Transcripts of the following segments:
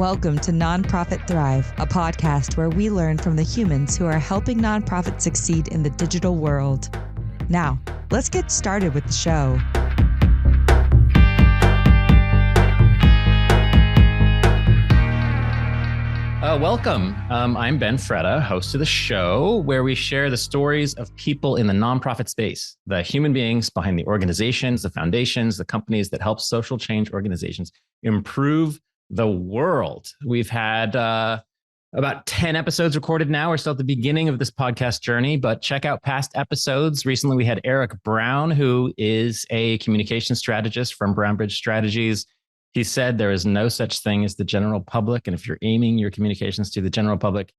Welcome to Nonprofit Thrive, a podcast where we learn from the humans who are helping nonprofits succeed in the digital world. Now, let's get started with the show. Welcome. I'm Ben Freda, host of the show, where we share the stories of people in the nonprofit space, the human beings behind the organizations, the foundations, the companies that help social change organizations improve the world. We've had about 10 episodes recorded now. We're still at the beginning of this podcast journey, but check out past episodes. Recently, we had Eric Brown, who is a communication strategist from Brownbridge Strategies. He said there is no such thing as the general public. And if you're aiming your communications to the general public,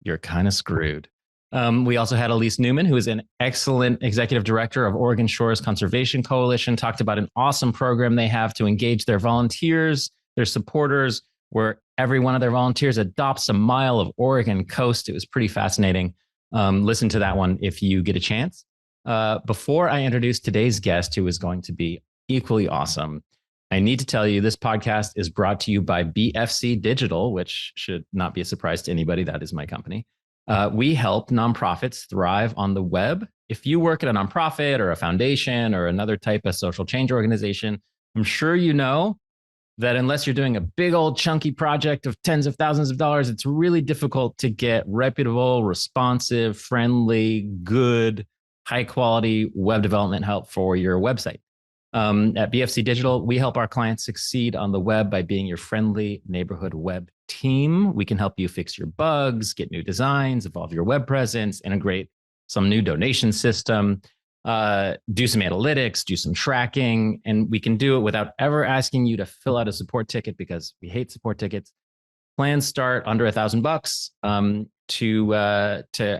you're kind of screwed. We also had Elise Newman, who is an excellent executive director of Oregon Shores Conservation Coalition, talked about an awesome program they have to engage their volunteers, their supporters, where every one of their volunteers adopts a mile of Oregon coast. It was pretty fascinating. Listen to that one if you get a chance. Before I introduce today's guest, who is going to be equally awesome, I need to tell you, this podcast is brought to you by BFC Digital, which should not be a surprise to anybody. That is my company. We help nonprofits thrive on the web. If you work at a nonprofit or a foundation or another type of social change organization, I'm sure you know that unless you're doing a big old chunky project of tens of thousands of dollars, it's really difficult to get reputable, responsive, friendly, good, high quality web development help for your website. At BFC Digital, we help our clients succeed on the web by being your friendly neighborhood web team. We can help you fix your bugs, get new designs, evolve your web presence, integrate some new donation system, do some analytics, do some tracking, and we can do it without ever asking you to fill out a support ticket because we hate support tickets. Plans start under $1,000 to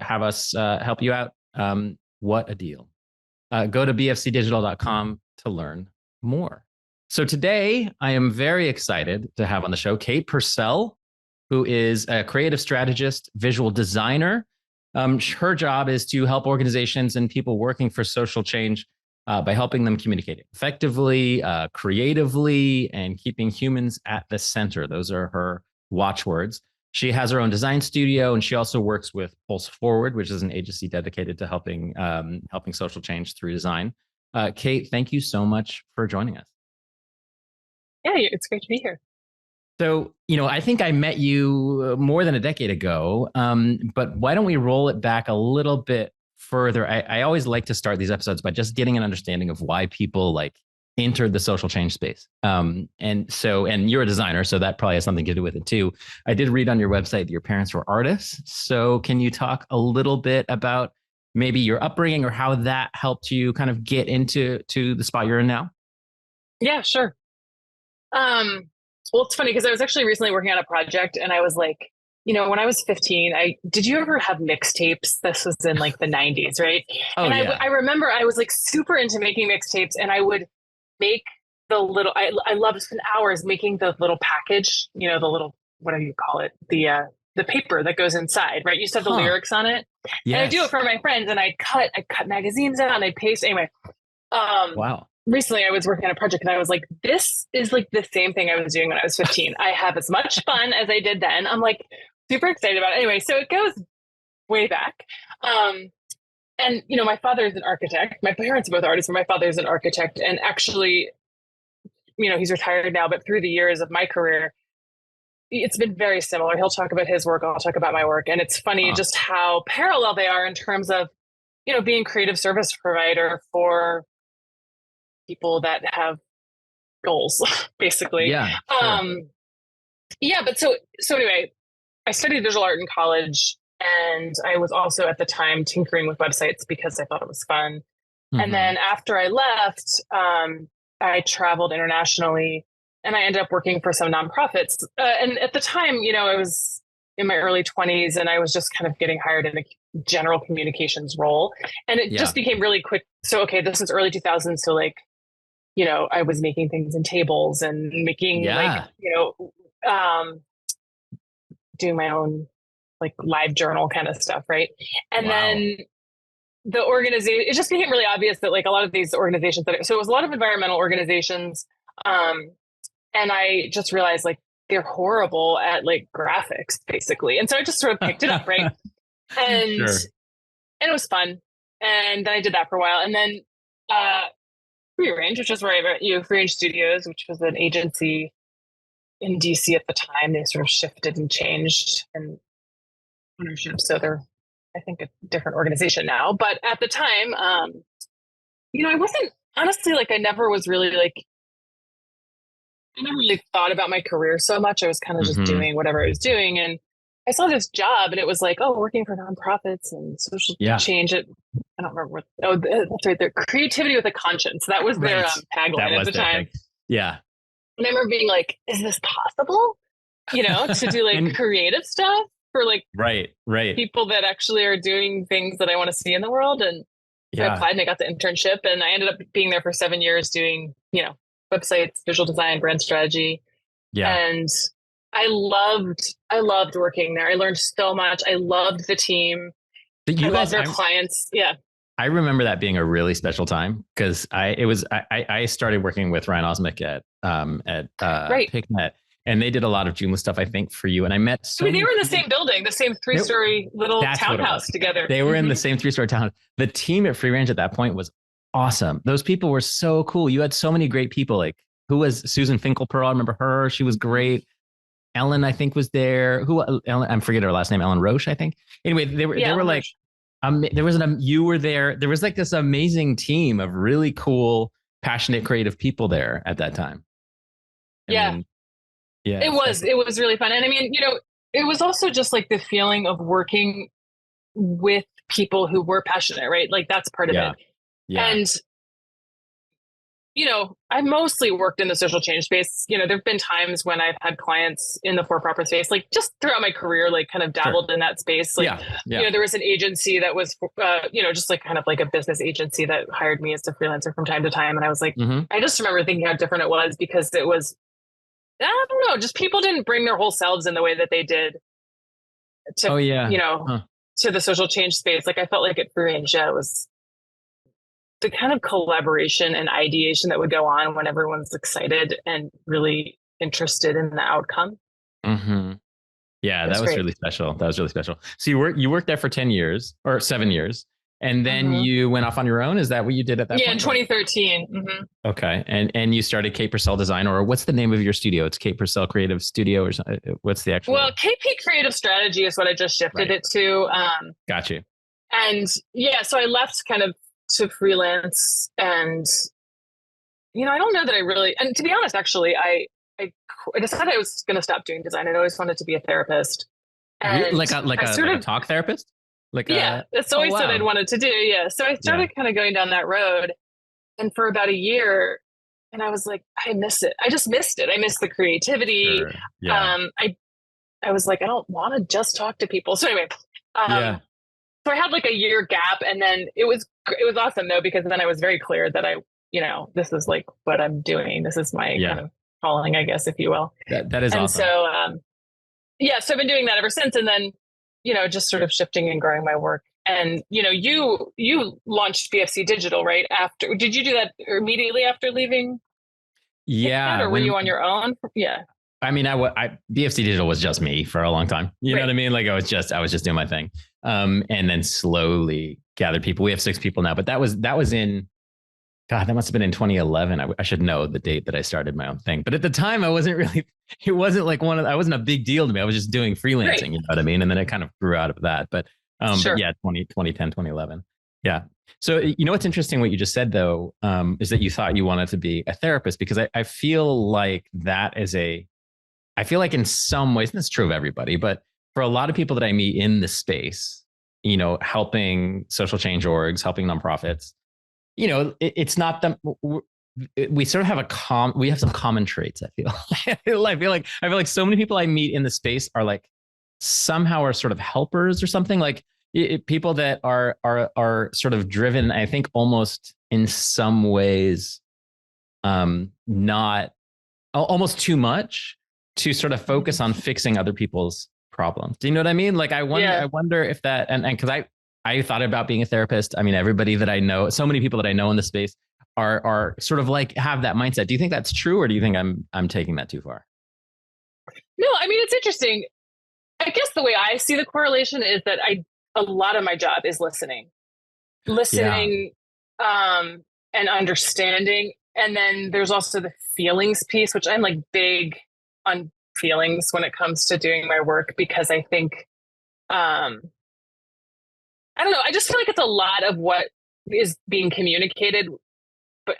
have us help you out. What a deal. Go to bfcdigital.com to learn more. So today I am very excited to have on the show Kate Purcell, who is a creative strategist, visual designer. Her job is to help organizations and people working for social change by helping them communicate effectively, creatively, and keeping humans at the center. Those are her watchwords. She has her own design studio, and she also works with Pulse Forward, which is an agency dedicated to helping social change through design. Kate, thank you so much for joining us. Yeah, it's great to be here. So, I think I met you more than a decade ago, but why don't we roll it back a little bit further? I always like to start these episodes by just getting an understanding of why people entered the social change space. And you're a designer, so that probably has something to do with it too. I did read on your website that your parents were artists. So can you talk a little bit about maybe your upbringing or how that helped you kind of get into the spot you're in now? Yeah, sure. Well, it's funny because I was actually recently working on a project and I was like, when I was 15, did you ever have mixtapes? This was in the 90s, right? Oh, and yeah. I remember I was super into making mixtapes, and I would make the little, I loved to spend hours making the little package, the little, what do you call it? The paper that goes inside, right? You used to have the lyrics on it. Yes. And I do it for my friends, and I cut magazines out and I paste. Anyway, wow. Recently I was working on a project and I was like, this is the same thing I was doing when I was 15. I have as much fun as I did then. I'm super excited about it. Anyway, so it goes way back. And, my father is an architect. My parents are both artists, but my father is an architect. And actually, he's retired now, but through the years of my career, it's been very similar. He'll talk about his work, I'll talk about my work. And it's funny just how parallel they are in terms of, being creative service provider for people that have goals, basically. Yeah. Sure. But so anyway, I studied digital art in college, and I was also at the time tinkering with websites because I thought it was fun. Mm-hmm. And then after I left, I traveled internationally, and I ended up working for some nonprofits. And at the time, I was in my early 20s, and I was just kind of getting hired in a general communications role. And it just became really quick. So, okay, this is early 2000s. So I was making things in tables and making doing my own live journal kind of stuff. Right. And then the organization, it just became really obvious that a lot of these organizations so it was a lot of environmental organizations. And I just realized they're horrible at like graphics basically. And so I just sort of picked it up. Right. And, Sure. and it was fun. And then I did that for a while. And then, Free Range, which is where I met you, Free Range Studios, which was an agency in DC at the time. They sort of shifted and changed and ownership. So they're, I think, a different organization now. But at the time, I wasn't honestly like, I never really thought about my career so much. I was kind of just doing whatever I was doing. And I saw this job and it was like, oh, working for nonprofits and social change. I don't remember that's right there. Creativity with a conscience. That was their tagline at the time. Yeah. And I remember being like, is this possible? To do like creative stuff for like people that actually are doing things that I want to see in the world. And so I applied and I got the internship and I ended up being there for 7 years doing, websites, visual design, brand strategy. Yeah. And I loved working there. I learned so much. I loved the team. I loved their clients. Yeah. I remember that being a really special time because I started working with Ryan Osmick at PicNet, and they did a lot of Joomla stuff, I think, for you. And I met they were in the same building, the same 3-story little townhouse together. They were in the same 3-story townhouse. The team at Free Range at that point was awesome. Those people were so cool. You had so many great people. Like, who was Susan Finkelpearl? I remember her. She was great. Ellen, I think, was there. Ellen, I forget her last name. Ellen Roche, I think. Anyway, they were like, you were there. There was like this amazing team of really cool, passionate, creative people there at that time. It was really fun. And I mean, it was also just like the feeling of working with people who were passionate, right? Like that's part of it. Yeah. And, I mostly worked in the social change space. There've been times when I've had clients in the for-profit space, like just throughout my career, like kind of dabbled in that space. Like, there was an agency that was, just like kind of like a business agency that hired me as a freelancer from time to time. And I was like, I just remember thinking how different it was because it was, I don't know, just people didn't bring their whole selves in the way that they did to, to the social change space. Like I felt like at Free Range, it was the kind of collaboration and ideation that would go on when everyone's excited and really interested in the outcome. Mm-hmm. Yeah, that was really special. So you worked there for 10 years or 7 years, and then you went off on your own. Is that what you did at that point? Yeah, in 2013. Mm-hmm. Okay. And you started Kate Purcell Design, or what's the name of your studio? It's Kate Purcell Creative Studio, or what's the actual? Well, KP Creative Strategy is what I just shifted it to. Got you. And so I left kind of to freelance, and I don't know that I really, and to be honest, actually, I decided I was going to stop doing design. I always wanted to be a therapist, and like a talk therapist. That's always what I'd wanted to do. Yeah, so I started kind of going down that road, and for about a year, and I was like, I miss it. I just missed it. I missed the creativity. Sure. Yeah. I was like, I don't want to just talk to people. So anyway, so I had like a year gap, and then it was awesome though, because then I was very clear that this is like what I'm doing. This is my kind of calling, I guess, if you will. That is and awesome. So, so I've been doing that ever since. And then, just sort of shifting and growing my work. And, you launched BFC Digital, right? Did you do that immediately after leaving? Yeah. Or were you on your own? Yeah. I mean, BFC Digital was just me for a long time. You know what I mean? Like I was just doing my thing. And then slowly gathered people. We have 6 people now, but that was in, God, that must've been in 2011. I should know the date that I started my own thing. But at the time I wasn't really, it wasn't like I wasn't a big deal to me. I was just doing freelancing, you know what I mean? And then it kind of grew out of that. But yeah, 2010, 2011. Yeah. So, what's interesting what you just said though, is that you thought you wanted to be a therapist, because I feel like I feel like in some ways, and it's true of everybody, but for a lot of people that I meet in this space, helping social change orgs, helping nonprofits, it's not them. We sort of have we have some common traits. I feel like so many people I meet in the space are like somehow are sort of helpers or something, like people that are sort of driven, I think almost in some ways, not almost too much to sort of focus on fixing other people's problems. Do you know what I mean? Like I wonder if that, and because I thought about being a therapist. I mean, everybody that I know, so many people that I know in the space are sort of like have that mindset. Do you think that's true, or do you think I'm taking that too far? No, I mean, it's interesting. I guess the way I see the correlation is that a lot of my job is listening, and understanding. And then there's also the feelings piece, which I'm like big on feelings when it comes to doing my work, because I think, I don't know, I just feel like it's a lot of what is being communicated, but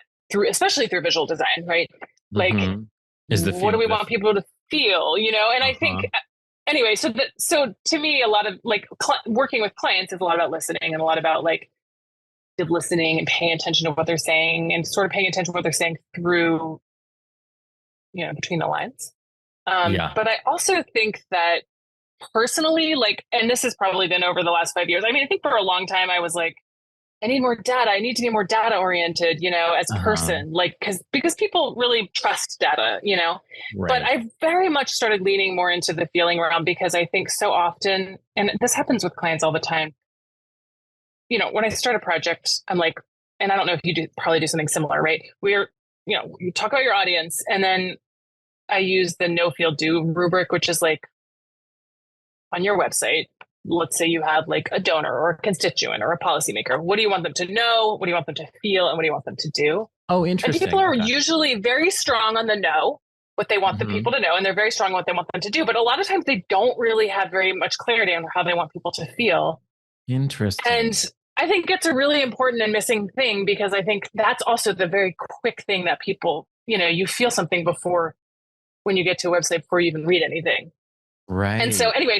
especially through visual design, right? Like, what do we want people to feel, And I think, anyway, so to me, a lot of like working with clients is a lot about listening, and a lot about like listening and paying attention to what they're saying, and sort of paying attention to what they're saying through, between the lines. But I also think that personally, like, and this has probably been over the last 5 years. I mean, I think for a long time I was like, I need more data. I need to be more data oriented, as a person, like, because people really trust data, Right. But I very much started leaning more into the feeling realm, because I think so often, and this happens with clients all the time, when I start a project, I'm like, and I don't know if you probably do something similar, right? You talk about your audience, and then I use the no feel do rubric, which is like, on your website, let's say you have like a donor or a constituent or a policymaker. What do you want them to know? What do you want them to feel? And what do you want them to do? Oh, interesting. And people are usually very strong on the know, what they want the people to know, and they're very strong on what they want them to do. But a lot of times they don't really have very much clarity on how they want people to feel. Interesting. And I think it's a really important and missing thing, because I think that's also the very quick thing that people, you feel something before, when you get to a website, before you even read anything. Right. And so anyway,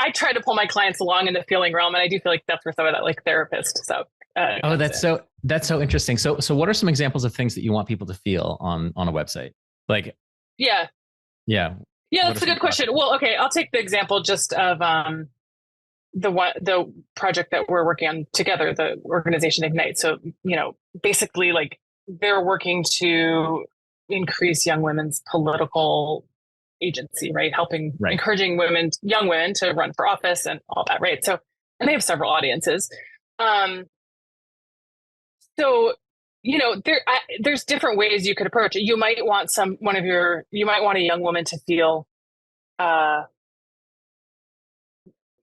I try to pull my clients along in the feeling realm, and I do feel like that's where some of that like therapist. So that's so interesting. So what are some examples of things that you want people to feel on a website? Like, yeah, that's a good question. Well, okay, I'll take the example just of the project that we're working on together, the organization Ignite. So basically, like, they're working to increase young women's political agency, right? Encouraging young women to run for office and all that, right? So, and they have several audiences. So, there's different ways you could approach it. You might want you might want a young woman to feel,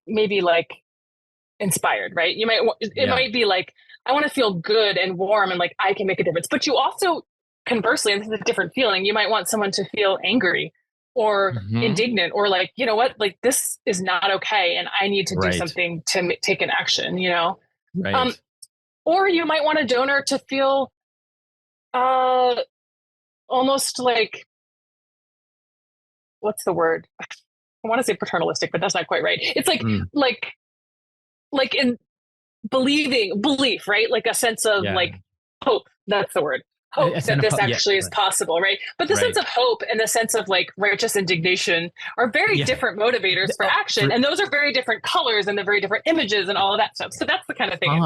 maybe like inspired, right? It might be like, I want to feel good and warm, and like, I can make a difference. But you also, conversely, and this is a different feeling, you might want someone to feel angry or indignant, or like, you know what, like, this is not okay, and I need to do something to take an action, Right. Or you might want a donor to feel almost like, what's the word? I want to say paternalistic, but that's not quite right. It's like in belief, right? Like a sense of like hope. That's the word. Hope that this actually is possible, right? But the sense of hope and the sense of like righteous indignation are very different motivators for action. And those are very different colors, and they're very different images and all of that stuff. So that's the kind of thing.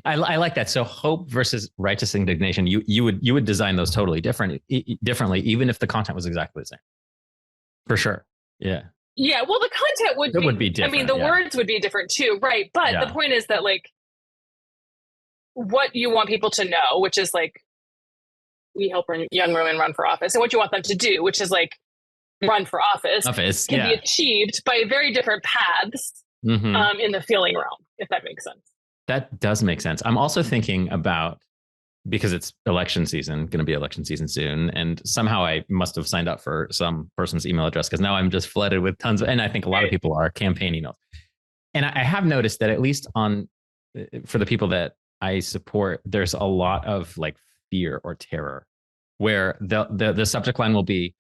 I like that. So hope versus righteous indignation, you would design those totally differently, even if the content was exactly the same. For sure. Yeah. Yeah. Well, the content would be different. I mean, the words would be different too. Right. But the point is that, like, what you want people to know, which is like, we help young women run for office, and what you want them to do, which is like run for office can be achieved by very different paths in the feeling realm, if that makes sense. That does make sense. I'm also thinking about, because it's election season, going to be election season soon. And somehow I must have signed up for some person's email address, because now I'm just flooded with tons of, and I think a lot of people are, campaign emails. And I have noticed that, at least for the people that I support, there's a lot of like fear or terror, where the subject line will be,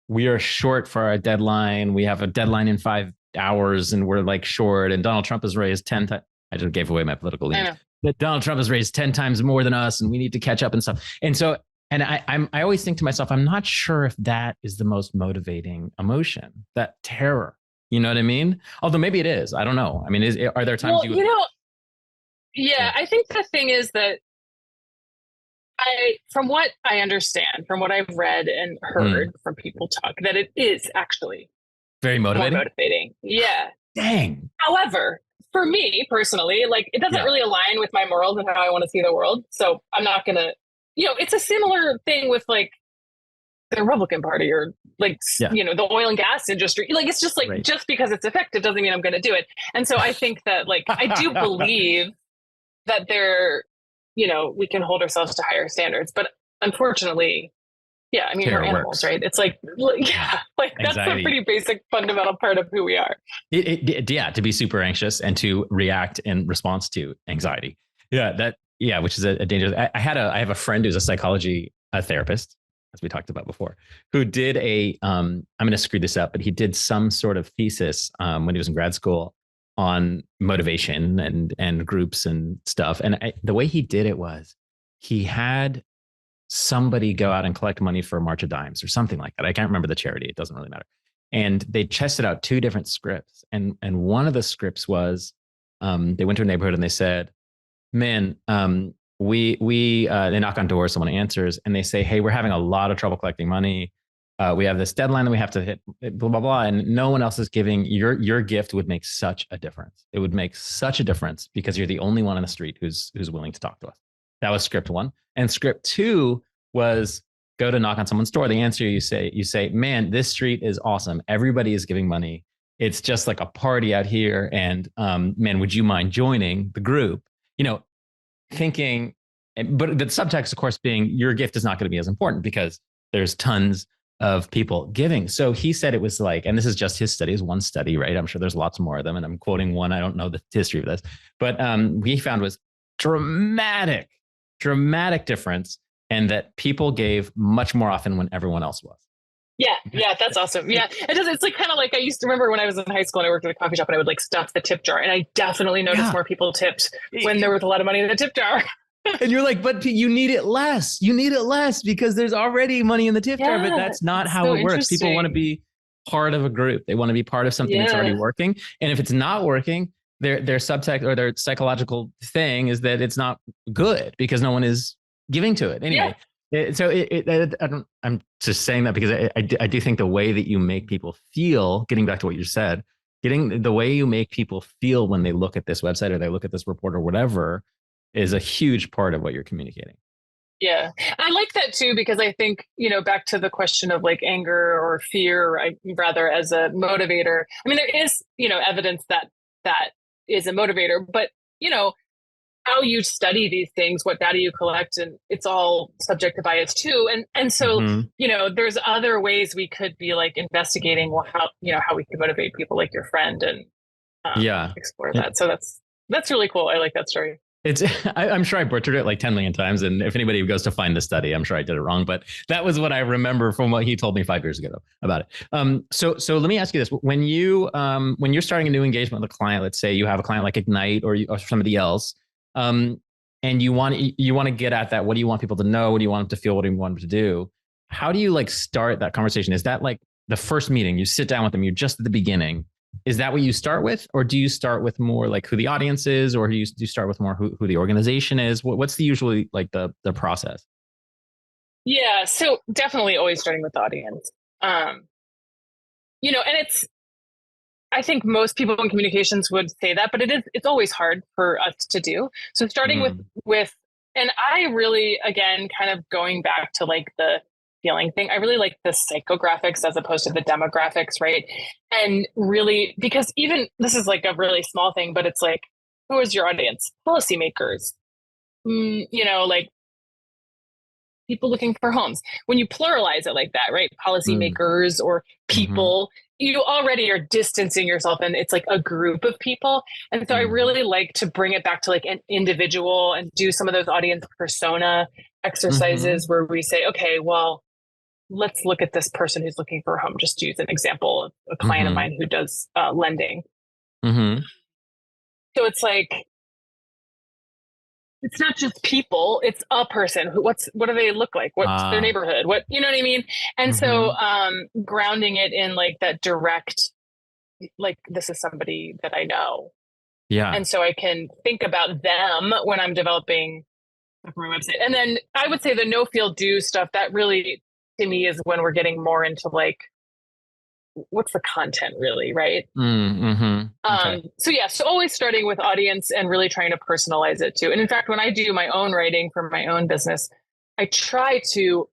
we are short for our deadline. We have a deadline in 5 hours and we're like short, and Donald Trump has raised 10 times. I just gave away my political lead. That Donald Trump has raised 10 times more than us, and we need to catch up and stuff. And so, and I always think to myself, I'm not sure if that is the most motivating emotion, that terror. You know what I mean? Although maybe it is. I don't know. I mean, are there times I think the thing is that from what I understand, from what I've read and heard from people talk, that it is actually very motivating. Motivating. Yeah. Dang. However, for me personally, like, it doesn't really align with my morals and how I want to see the world. So I'm not going to, it's a similar thing with like the Republican Party or like, Yeah. the oil and gas industry. Like, it's just like, Right. just because it's effective doesn't mean I'm going to do it. And so I think that like, I do believe that we can hold ourselves to higher standards, but unfortunately, yeah, I mean, we're animals, right? It's like, yeah, like that's a pretty basic fundamental part of who we are. Yeah, to be super anxious and to react in response to anxiety. Yeah, which is a dangerous. I have a friend who's a psychology therapist, as we talked about before, who did I'm going to screw this up, but he did some sort of thesis when he was in grad school on motivation and groups and stuff. And the way he did it was he had somebody go out and collect money for a March of Dimes or something like that. I can't remember the charity. It doesn't really matter. And they tested out 2 different scripts. And one of the scripts was they went to a neighborhood and they said, man, they knock on doors, someone answers, and they say, hey, we're having a lot of trouble collecting money. We have this deadline that we have to hit, blah, blah, blah. And no one else is giving. Your gift would make such a difference. It would make such a difference because you're the only one on the street who's willing to talk to us. That was script 1. And script 2 was go to knock on someone's door. They answer you, you say, man, this street is awesome. Everybody is giving money. It's just like a party out here. And man, would you mind joining the group? Thinking, but the subtext, of course, being your gift is not going to be as important because there's tons of people giving. So he said it was like, and this is just his study, is one study, right? I'm sure there's lots more of them. And I'm quoting one. I don't know the history of this, but he found was dramatic difference, and that people gave much more often when everyone else was. Yeah, that's awesome. Yeah, it's like kind of like I used to remember when I was in high school and I worked at a coffee shop and I would like stuff the tip jar, and I definitely noticed more people tipped when there was a lot of money in the tip jar. And you're like, but you need it less. You need it less because there's already money in the tip jar, but that's not how it works. People want to be part of a group. They want to be part of something that's already working. And if it's not working, their subtext or their psychological thing is that it's not good because no one is giving to it anyway. I'm just saying that because I do think the way that you make people feel, getting back to what you said, getting the way you make people feel when they look at this website or they look at this report or whatever is a huge part of what you're communicating. Yeah. I like that too, because I think, back to the question of like anger or fear, rather as a motivator. I mean, there is, evidence that is a motivator, but, how you study these things, what data you collect, and it's all subject to bias too. And so, there's other ways we could be like investigating how we can motivate people like your friend and explore that. So that's really cool. I like that story. I'm sure I butchered it like 10 million times. And if anybody goes to find the study, I'm sure I did it wrong, but that was what I remember from what he told me 5 years ago about it. So let me ask you this. When you're starting a new engagement with a client, let's say you have a client like Ignite or somebody else, and you want to get at that. What do you want people to know? What do you want them to feel? What do you want them to do? How do you like start that conversation? Is that like the first meeting? You sit down with them, you're just at the beginning. Is that what you start with? Or do you start with more like who the audience is? Or do you start with more who the organization is? What's the usually like the process? Yeah. So definitely always starting with the audience. And I think most people in communications would say that, but it's always hard for us to do. So starting with, and I really, again, kind of going back to like the feeling thing, I really like the psychographics as opposed to the demographics, right? And really, because even this is like a really small thing, but it's like, who is your audience? Policymakers, like people looking for homes. When you pluralize it like that, right? Policymakers or people, you already are distancing yourself, and it's like a group of people. And so I really like to bring it back to like an individual and do some of those audience persona exercises where we say, okay, well, let's look at this person who's looking for a home. Just to use an example of a client of mine who does lending. So it's like, it's not just people, it's a person. What do they look like? What's their neighborhood? What, you know what I mean? And so grounding it in like that direct, like this is somebody that I know. Yeah. And so I can think about them when I'm developing my website. And then I would say the no feel do stuff, that really to me is when we're getting more into like, what's the content really, right? Okay. So always starting with audience and really trying to personalize it too. And in fact, when I do my own writing for my own business, I try to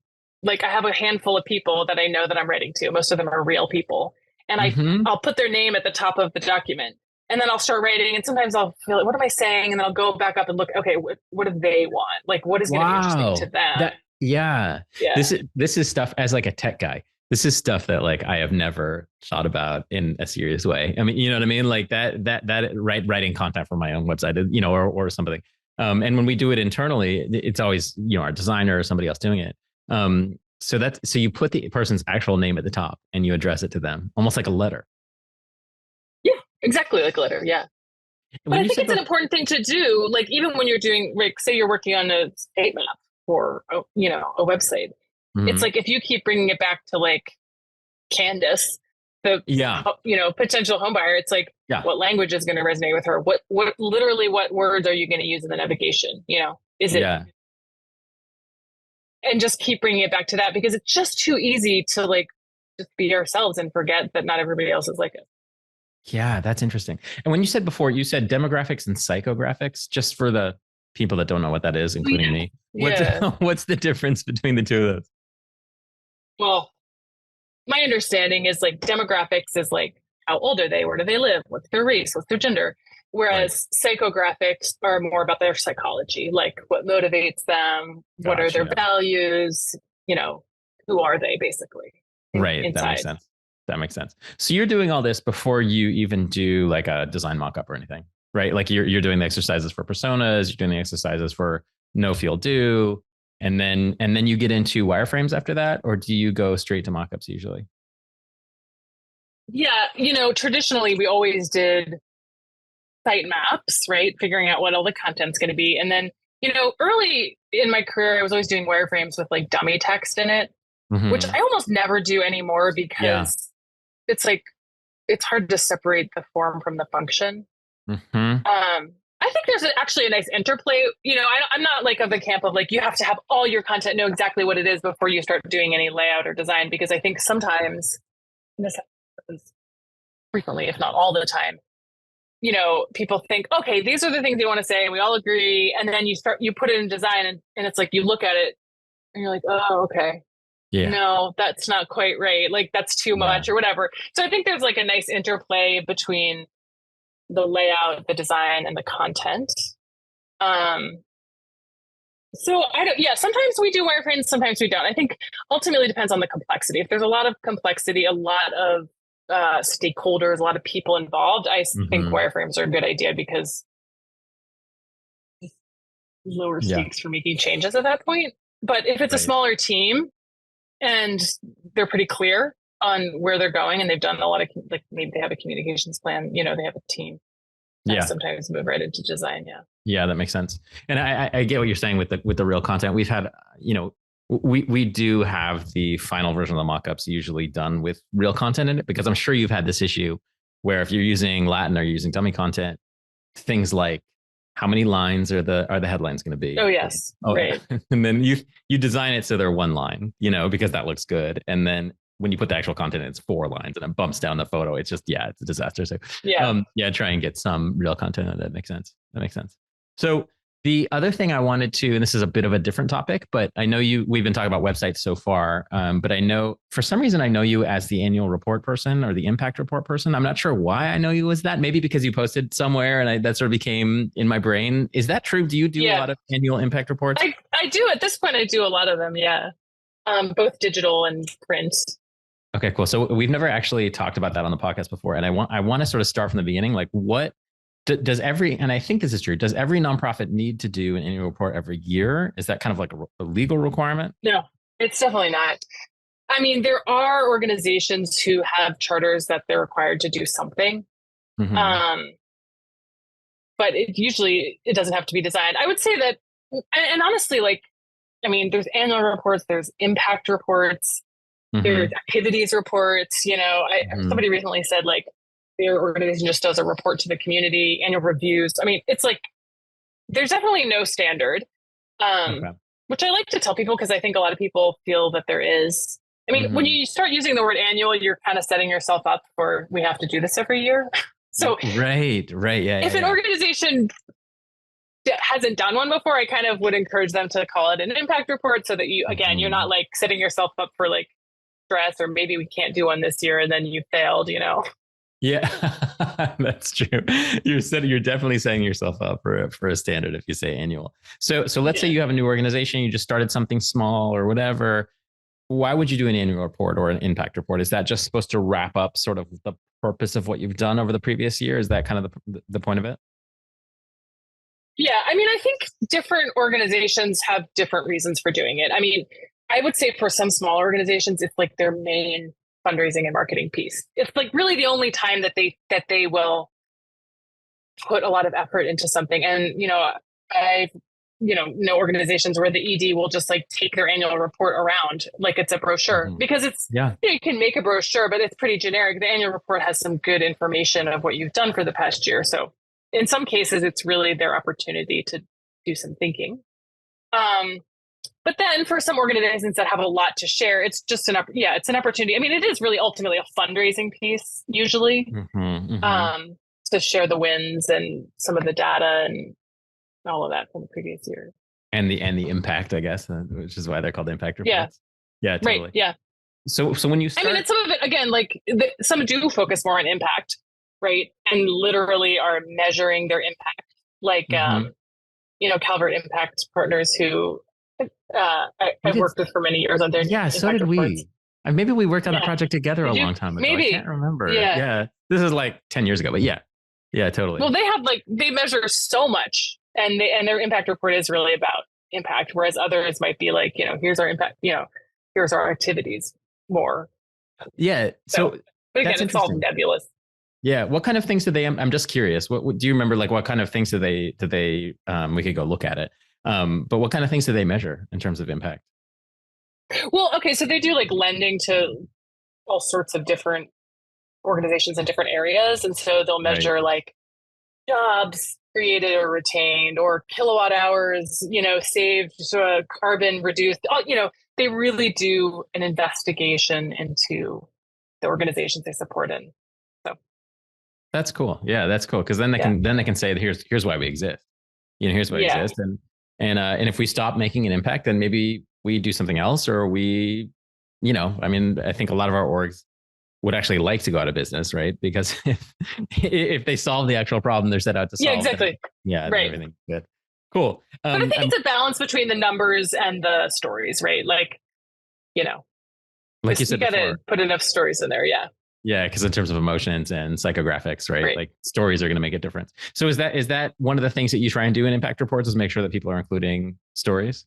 like I have a handful of people that I know that I'm writing to. Most of them are real people. And I'll put their name at the top of the document. And then I'll start writing. And sometimes I'll feel like, what am I saying? And then I'll go back up and look, okay, what do they want? Like, what is going to be interesting to them? Yeah. This is stuff as like a tech guy. This is stuff that like I have never thought about in a serious way. I mean, you know what I mean? Like that writing content for my own website, you know, or something. And when we do it internally, it's always, you know, our designer or somebody else doing it. So you put the person's actual name at the top and you address it to them, almost like a letter. Yeah, exactly like a letter. Yeah. But I think it's an important thing to do. Like even when you're doing, like, say you're working on a state map for, you know, a website. It's like if you keep bringing it back to like Candace, the you know, potential home buyer, it's like what language is going to resonate with her? What literally what words are you going to use in the navigation? You know, is it? Yeah. And just keep bringing it back to that because it's just too easy to like just be ourselves and forget that not everybody else is like it. Yeah, that's interesting. And when you said before, you said demographics and psychographics, just for the people that don't know what that is, including me. What's the difference between the two of those? Well, my understanding is like demographics is like how old are they? Where do they live? What's their race? What's their gender? Whereas psychographics are more about their psychology, like what motivates them, what are their values, you know, who are they basically? Right. Inside. That makes sense. So you're doing all this before you even do like a design mockup or anything, right? Like you're doing the exercises for personas, you're doing the exercises for no feel do. And then you get into wireframes after that, or do you go straight to mockups usually? Yeah, you know, traditionally we always did site maps, right? Figuring out what all the content's going to be. And then, you know, early in my career, I was always doing wireframes with like dummy text in it, which I almost never do anymore because it's like, it's hard to separate the form from the function. I think there's actually a nice interplay. You know, I'm not like of the camp of like, you have to have all your content know exactly what it is before you start doing any layout or design, because I think sometimes, and this happens frequently, if not all the time, you know, people think, okay, these are the things you want to say, and we all agree. And then you put it in design and it's like, you look at it and you're like, oh, okay. Yeah. No, that's not quite right. Like that's too much or whatever. So I think there's like a nice interplay between the layout, the design, and the content. So sometimes we do wireframes, sometimes we don't. I think ultimately depends on the complexity. If there's a lot of complexity, a lot of stakeholders, a lot of people involved, I think wireframes are a good idea because lower stakes for making changes at that point. But if it's a smaller team and they're pretty clear on where they're going and they've done a lot of, like maybe they have a communications plan, you know, they have a team. Sometimes move right into design. Yeah, that makes sense. And I get what you're saying with the real content. We've had, you know, we do have the final version of the mockups usually done with real content in it, because I'm sure you've had this issue where if you're using Latin or you're using dummy content, things like how many lines are the headlines going to be? Oh, yes. Right. And then you design it so they're one line, you know, because that looks good. And then when you put the actual content in, it's 4 lines and it bumps down the photo. It's just, it's a disaster. So try and get some real content. That makes sense. So the other thing I wanted to, and this is a bit of a different topic, but I know we've been talking about websites so far, but I know for some reason, I know you as the annual report person or the impact report person. I'm not sure why I know you as that. Maybe because you posted somewhere and that sort of became in my brain. Is that true? Do you do a lot of annual impact reports? I do. At this point, I do a lot of them. Yeah. Both digital and print. Okay, cool. So we've never actually talked about that on the podcast before. And I want to sort of start from the beginning. Like what does and I think this is true, does every nonprofit need to do an annual report every year? Is that kind of like a legal requirement? No, it's definitely not. I mean, there are organizations who have charters that they're required to do something. But it doesn't have to be designed. I would say that, and honestly, like, I mean, there's annual reports, there's impact reports, there's activities reports. You know, somebody recently said like their organization just does a report to the community, annual reviews. I mean, it's like there's definitely no standard, which I like to tell people because I think a lot of people feel that there is. I mean, when you start using the word annual, you're kind of setting yourself up for we have to do this every year. So right, yeah. If an organization hasn't done one before, I kind of would encourage them to call it an impact report so that you, again, you're not like setting yourself up for like stress or maybe we can't do one this year and then you failed, you know? Yeah, that's true. You're definitely setting yourself up for a standard if you say annual. So let's say you have a new organization, you just started something small or whatever. Why would you do an annual report or an impact report? Is that just supposed to wrap up sort of the purpose of what you've done over the previous year? Is that kind of the point of it? Yeah, I mean, I think different organizations have different reasons for doing it. I mean, I would say for some small organizations, it's like their main fundraising and marketing piece. It's like really the only time that they will put a lot of effort into something. And, you know, I know organizations where the ED will just like take their annual report around like it's a brochure because it's, you can make a brochure, but it's pretty generic. The annual report has some good information of what you've done for the past year. So in some cases, it's really their opportunity to do some thinking. But then for some organizations that have a lot to share, it's just it's an opportunity. I mean, it is really ultimately a fundraising piece usually to share the wins and some of the data and all of that from the previous year. And the impact, I guess, which is why they're called impact reports. Yeah, totally. Right. Yeah. So when you start, I mean, and some of it, again, like some do focus more on impact, right? And literally are measuring their impact. Like, Calvert Impact Partners who I've worked with for many years on their so did reports. we. Maybe we worked on a project together a long time ago. Maybe. I can't remember. Yeah. This is like 10 years ago, but yeah, totally. Well, they measure so much and their impact report is really about impact. Whereas others might be like, here's our impact, here's our activities more. Yeah. So but again, it's all nebulous. Yeah. What kind of things did they, I'm just curious. What do you remember? Like what kind of things did they, we could go look at it. But what kind of things do they measure in terms of impact? Well, okay. So they do like lending to all sorts of different organizations in different areas. And so they'll measure like jobs created or retained or kilowatt hours, saved, carbon reduced, they really do an investigation into the organizations they support in. So that's cool. Yeah, that's cool. Cause then they can say, here's why we exist. Here's why we exist. And if we stop making an impact, then maybe we do something else or we, I think a lot of our orgs would actually like to go out of business, right? Because if they solve the actual problem they're set out to solve. Yeah, exactly. Then, right. Everything's good. Cool. But I think it's a balance between the numbers and the stories, right? Like, like you said, you got to put enough stories in there. Yeah. Yeah, because in terms of emotions and psychographics, right? Like stories are going to make a difference. So is that one of the things that you try and do in impact reports is make sure that people are including stories?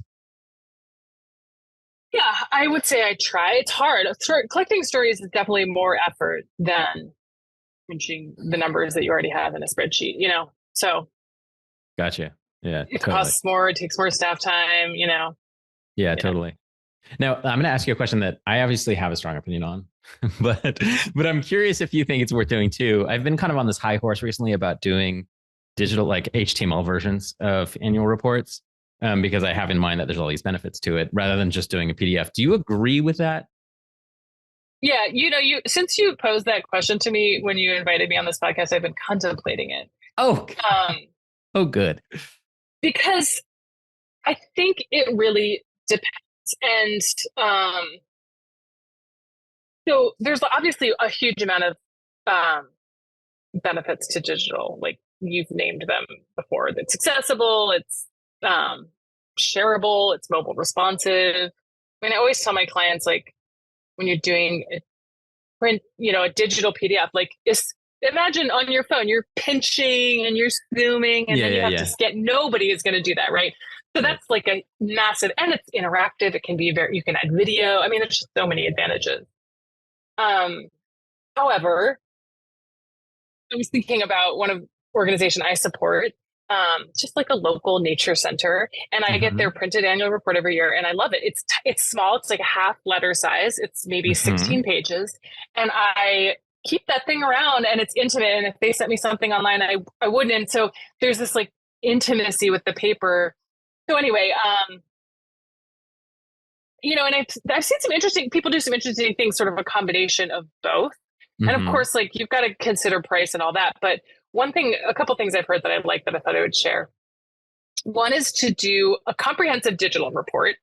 Yeah, I would say I try. It's hard. Collecting stories is definitely more effort than crunching the numbers that you already have in a spreadsheet, So gotcha. Yeah. It costs more, it takes more staff time, Yeah, totally. Now, I'm going to ask you a question that I obviously have a strong opinion on, but I'm curious if you think it's worth doing too. I've been kind of on this high horse recently about doing digital, like HTML versions of annual reports, because I have in mind that there's all these benefits to it rather than just doing a PDF. Do you agree with that? Yeah. Since you posed that question to me when you invited me on this podcast, I've been contemplating it. Oh, good. Because I think it really depends. And so there's obviously a huge amount of benefits to digital, like you've named them before. It's accessible, it's shareable, it's mobile responsive. I mean, I always tell my clients, like, when you're doing a print, a digital PDF, like imagine on your phone, you're pinching and you're zooming and then you have to scan. Nobody is going to do that, right? So that's like a massive, and it's interactive. It can be you can add video. I mean, there's just so many advantages. However, I was thinking about one organization I support, just like a local nature center, and I get their printed annual report every year, and I love it. It's small. It's like a half letter size. It's maybe 16 pages, and I keep that thing around, and it's intimate. And if they sent me something online, I wouldn't. And so there's this like intimacy with the paper. So anyway, and I've seen some interesting people do some interesting things, sort of a combination of both. And of course, like you've got to consider price and all that. But a couple things I've heard that I like that I thought I would share. One is to do a comprehensive digital report,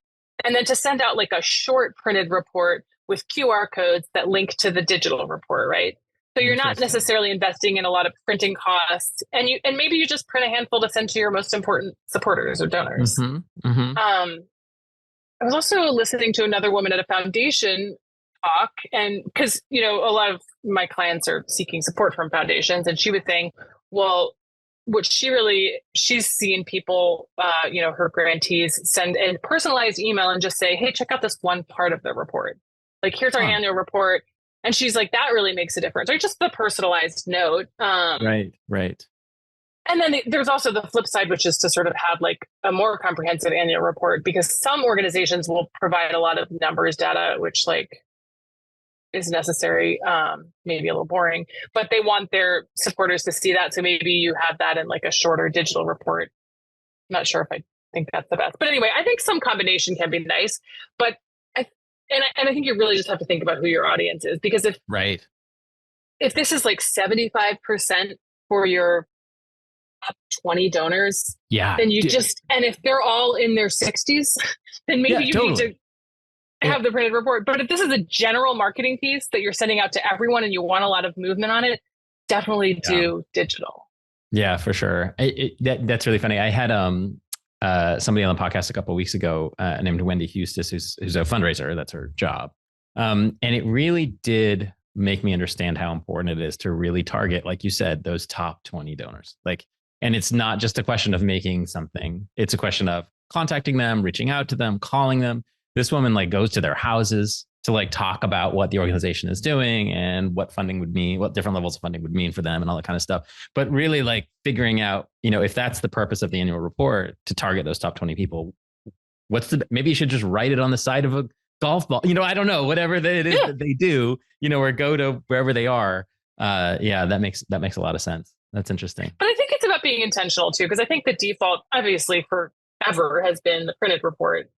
and then to send out like a short printed report with QR codes that link to the digital report, right? So you're not necessarily investing in a lot of printing costs, and maybe you just print a handful to send to your most important supporters or donors. I was also listening to another woman at a foundation talk, and because a lot of my clients are seeking support from foundations, and she was saying, well, what she's seen people, her grantees send a personalized email and just say, hey, check out this one part of the report. Like, here's our annual report. And she's like, that really makes a difference, or just the personalized note. Right. And then there's also the flip side, which is to sort of have like a more comprehensive annual report, because some organizations will provide a lot of numbers data, which like is necessary, maybe a little boring, but they want their supporters to see that. So maybe you have that in like a shorter digital report. I'm not sure if I think that's the best, but anyway, I think some combination can be nice, but I think you really just have to think about who your audience is, because if this is like 75% for your top 20 donors, then you and if they're all in their 60s, then maybe you need to have the printed report. But if this is a general marketing piece that you're sending out to everyone and you want a lot of movement on it, definitely do digital. Yeah, for sure. That's really funny. I had somebody on the podcast a couple of weeks ago named Wendy Hustis, who's a fundraiser. That's her job. And it really did make me understand how important it is to really target, like you said, those top 20 donors. And it's not just a question of making something. It's a question of contacting them, reaching out to them, calling them. This woman goes to their houses to talk about what the organization is doing and what funding would mean, what different levels of funding would mean for them and all that kind of stuff. But really figuring out, if that's the purpose of the annual report, to target those top 20 people, maybe you should just write it on the side of a golf ball, I don't know, whatever it is that they do, or go to wherever they are. That makes a lot of sense. That's interesting. But I think it's about being intentional too, because I think the default obviously forever has been the printed report.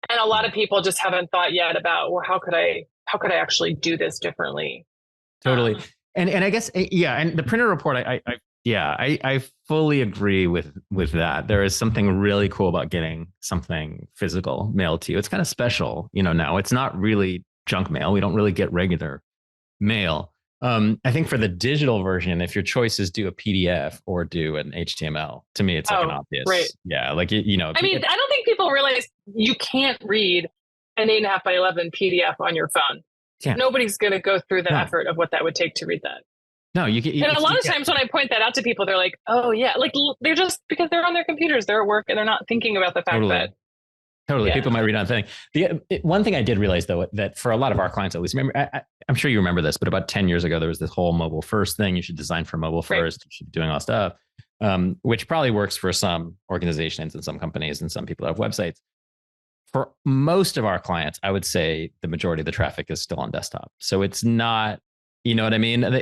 And a lot of people just haven't thought yet about, well, how could I actually do this differently? Totally. And I guess, and the printed report, I fully agree with that. There is something really cool about getting something physical mailed to you. It's kind of special, now. It's not really junk mail. We don't really get regular mail. I think for the digital version, if your choice is do a PDF or do an HTML, to me, it's an obvious. Right. Yeah. I don't think people realize you can't read an 8.5 by 11 PDF on your phone. Nobody's going to go through the effort of what that would take to read that. No, you can. And a lot of times when I point that out to people, they're like, oh yeah, they're just, because they're on their computers, they're at work, and they're not thinking about the fact that. Totally. People might read on thing. One thing I did realize, though, that for a lot of our clients, at least, remember, I'm sure you remember this, but about 10 years ago, there was this whole mobile first thing. You should design for mobile first. You should be doing all stuff, which probably works for some organizations and some companies and some people that have websites. For most of our clients, I would say the majority of the traffic is still on desktop. So it's not, you know what I mean?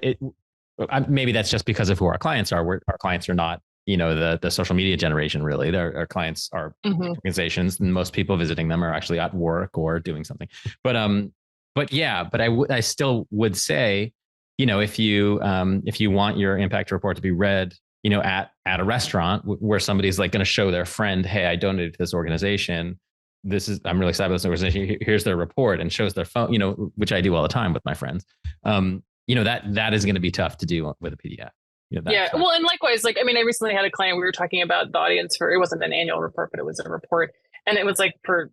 Maybe that's just because of who our clients are. Our clients are not, the social media generation, really. Our clients are organizations, and most people visiting them are actually at work or doing something. But I still would say, if you want your impact report to be read, at a restaurant where somebody's going to show their friend, hey, I donated to this organization. I'm really excited about this organization. Here's their report, and shows their phone, which I do all the time with my friends. That is going to be tough to do with a PDF. Well, and likewise, I recently had a client, we were talking about the audience it wasn't an annual report, but it was a report. And it was for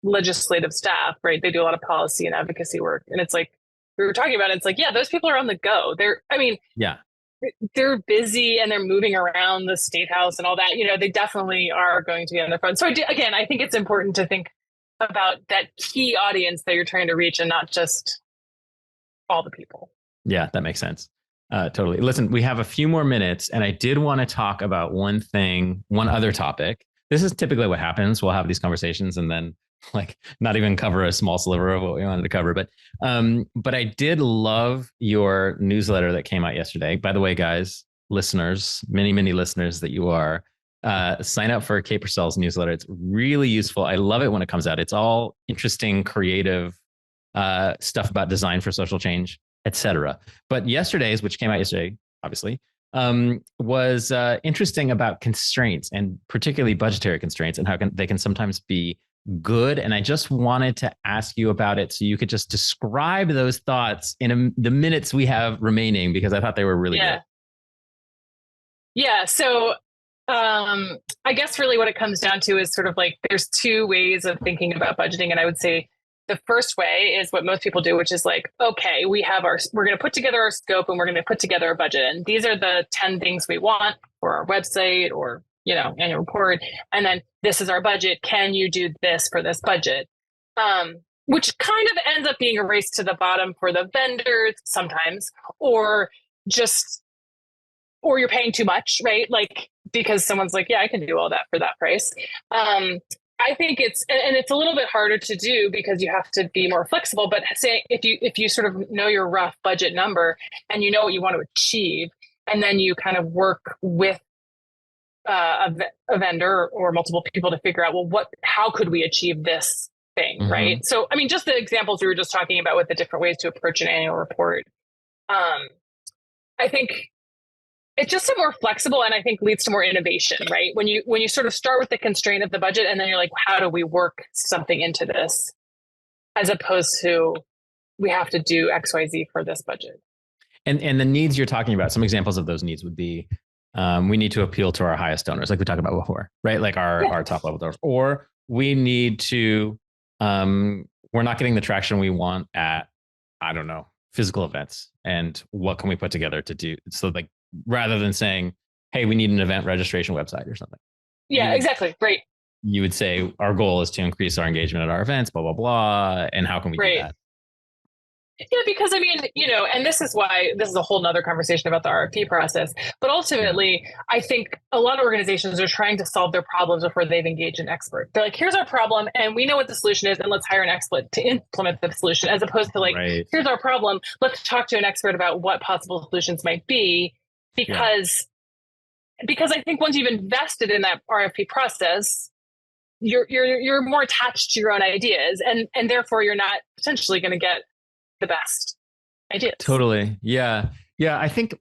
legislative staff, right? They do a lot of policy and advocacy work. And it's we were talking about, those people are on the go. They're busy and they're moving around the state house and all that. They definitely are going to be on their phone. So again, I think it's important to think about that key audience that you're trying to reach, and not just all the people. Yeah, that makes sense. Totally. Listen, we have a few more minutes, and I did want to talk about one other topic. This is typically what happens. We'll have these conversations and then not even cover a small sliver of what we wanted to cover. But I did love your newsletter that came out yesterday. By the way, guys, listeners, many, many listeners that you are, sign up for Kate Purcell's newsletter. It's really useful. I love it when it comes out. It's all interesting, creative stuff about design for social change, etc. But yesterday's, which came out yesterday, obviously, was interesting about constraints, and particularly budgetary constraints, and how they can sometimes be good. And I just wanted to ask you about it, so you could just describe those thoughts in the minutes we have remaining, because I thought they were really good. Yeah. So I guess really what it comes down to is sort of like there's two ways of thinking about budgeting. And I would say the first way is what most people do, which is like, okay, we're going to put together our scope and we're going to put together a budget. And these are the 10 things we want for our website or, annual report. And then this is our budget. Can you do this for this budget? Which kind of ends up being a race to the bottom for the vendors sometimes, or you're paying too much, right? Like, because someone's like, yeah, I can do all that for that price. I think it's a little bit harder to do because you have to be more flexible. But say if you sort of know your rough budget number and you know what you want to achieve, and then you kind of work with a vendor or multiple people to figure out, well, how could we achieve this thing, mm-hmm. right? So, I mean, just the examples we were just talking about with the different ways to approach an annual report. I think it's just more flexible, and I think leads to more innovation, right? When you sort of start with the constraint of the budget, and then you're like, how do we work something into this, as opposed to we have to do X, Y, Z for this budget. And the needs you're talking about, some examples of those needs would be, we need to appeal to our highest donors, like we talked about before, right? Like our top level donors, or we need to, we're not getting the traction we want at, I don't know, physical events, and what can we put together to do? So like, rather than saying, hey, we need an event registration website or something. Yeah, exactly. Right. You would say our goal is to increase our engagement at our events, blah, blah, blah. And how can we do that? Yeah, because I mean, and this is why this is a whole nother conversation about the RFP process. But ultimately, I think a lot of organizations are trying to solve their problems before they've engaged an expert. They're like, here's our problem, and we know what the solution is, and let's hire an expert to implement the solution, as opposed to like, here's our problem, let's talk to an expert about what possible solutions might be. Because I think once you've invested in that RFP process, you're more attached to your own ideas, and therefore you're not potentially going to get the best ideas. Totally. Yeah. I think,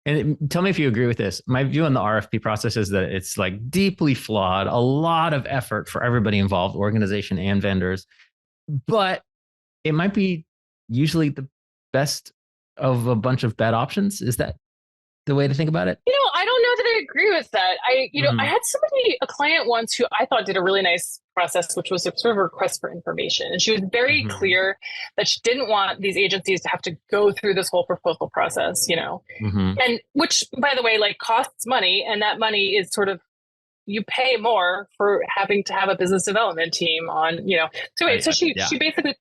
and tell me if you agree with this. My view on the RFP process is that it's like deeply flawed, a lot of effort for everybody involved, organization and vendors, but it might be usually the best of a bunch of bad options. Is that the way to think about it? I don't know that I agree with that. I had a client once who I thought did a really nice process, which was a sort of a request for information. And she was very clear that she didn't want these agencies to have to go through this whole proposal process, and which, by the way, like costs money. And that money is sort of, you pay more for having to have a business development team on, So she basically,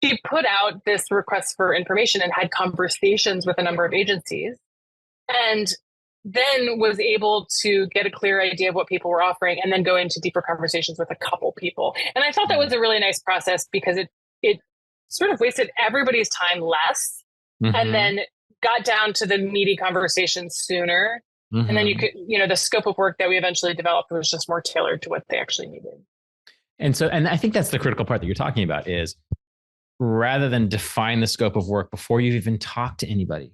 she put out this request for information and had conversations with a number of agencies, and then was able to get a clear idea of what people were offering, and then go into deeper conversations with a couple people. And I thought that was a really nice process, because it sort of wasted everybody's time less, and then got down to the meaty conversations sooner. And then you could, the scope of work that we eventually developed was just more tailored to what they actually needed. And I think that's the critical part that you're talking about is, rather than define the scope of work before you've even talked to anybody,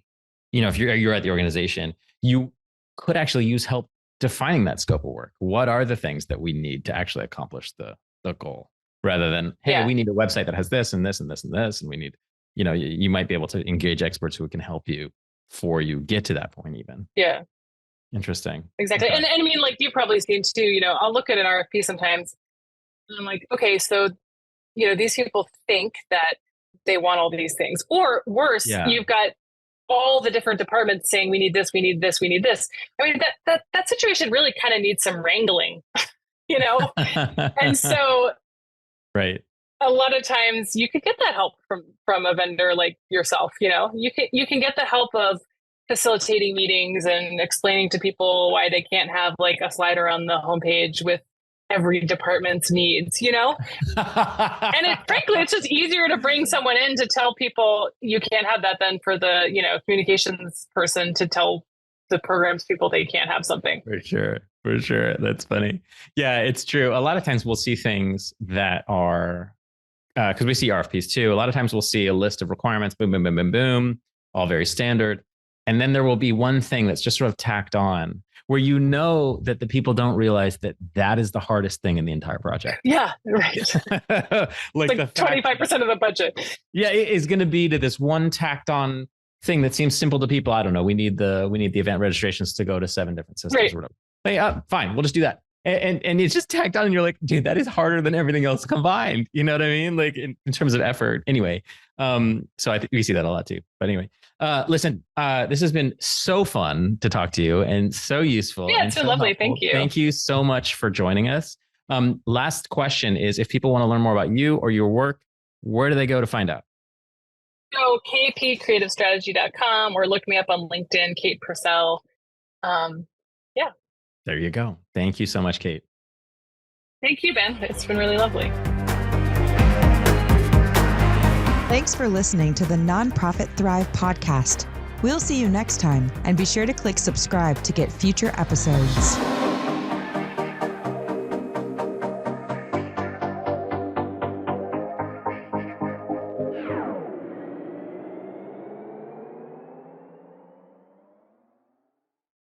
if you're at the organization, you could actually use help defining that scope of work. What are the things that we need to actually accomplish the goal, rather than, hey, we need a website that has this and this and this and this, and we need, you might be able to engage experts who can help you before you get to that point even. Yeah. Interesting. Exactly. Okay. And I mean, like you've probably seen too, I'll look at an RFP sometimes and I'm like, okay, so these people think that they want all these things, or worse, you've got all the different departments saying, we need this, we need this, we need this. I mean, that situation really kind of needs some wrangling, And so, right. A lot of times you could get that help from a vendor like yourself, you can get the help of facilitating meetings and explaining to people why they can't have like a slider on the homepage with every department's needs, and frankly, it's just easier to bring someone in to tell people you can't have that than for the, communications person to tell the programs people they can't have something. For sure. That's funny. Yeah, it's true. A lot of times we'll see things that are, because we see RFPs too. A lot of times we'll see a list of requirements, boom, boom, boom, boom, boom, all very standard. And then there will be one thing that's just sort of tacked on where you know that the people don't realize that that is the hardest thing in the entire project. Yeah, right. like the 25% of the budget. Yeah, it is going to be to this one tacked on thing that seems simple to people. I don't know. We need the event registrations to go to 7 different systems. Right. Or whatever. Hey, fine, we'll just do that. And it's just tacked on, and you're like, dude, that is harder than everything else combined. You know what I mean? Like in terms of effort. Anyway, so I think we see that a lot too. But anyway, listen, this has been so fun to talk to you and so useful. Yeah, it's been lovely. Helpful. Thank you. Thank you so much for joining us. Last question is, if people want to learn more about you or your work, where do they go to find out? So kpcreativestrategy.com, or look me up on LinkedIn, Kate Purcell. Yeah. There you go. Thank you so much, Kate. Thank you, Ben. It's been really lovely. Thanks for listening to the Nonprofit Thrive podcast. We'll see you next time, and be sure to click subscribe to get future episodes.